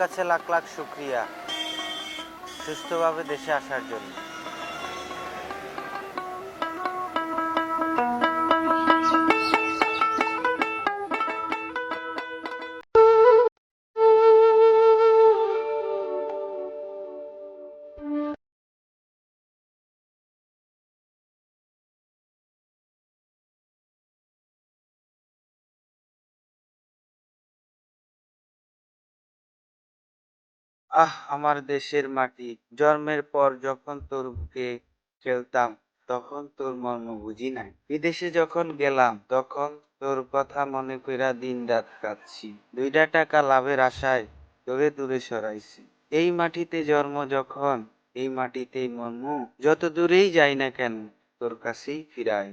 কাছে লাখ লাখ শুক্রিয়া সুস্থভাবে দেশে আসার জন্য। আমার দেশের মাটি, জন্মের পর যখন তোর বুকে খেলতাম তখন তোর মর্ম বুঝি নাই। বিদেশে যখন গেলাম তখন তোর কথা মনে কইরা দিন রাত কাঁদছি। 2টা টাকা লাভের আশায় তোরে দূরে সরাইছি। এই মাটিতে জন্ম যখন, এই মাটিতেই মর্ম, যত দূরেই যাই না কেন তোর কাছেই ফিরাই।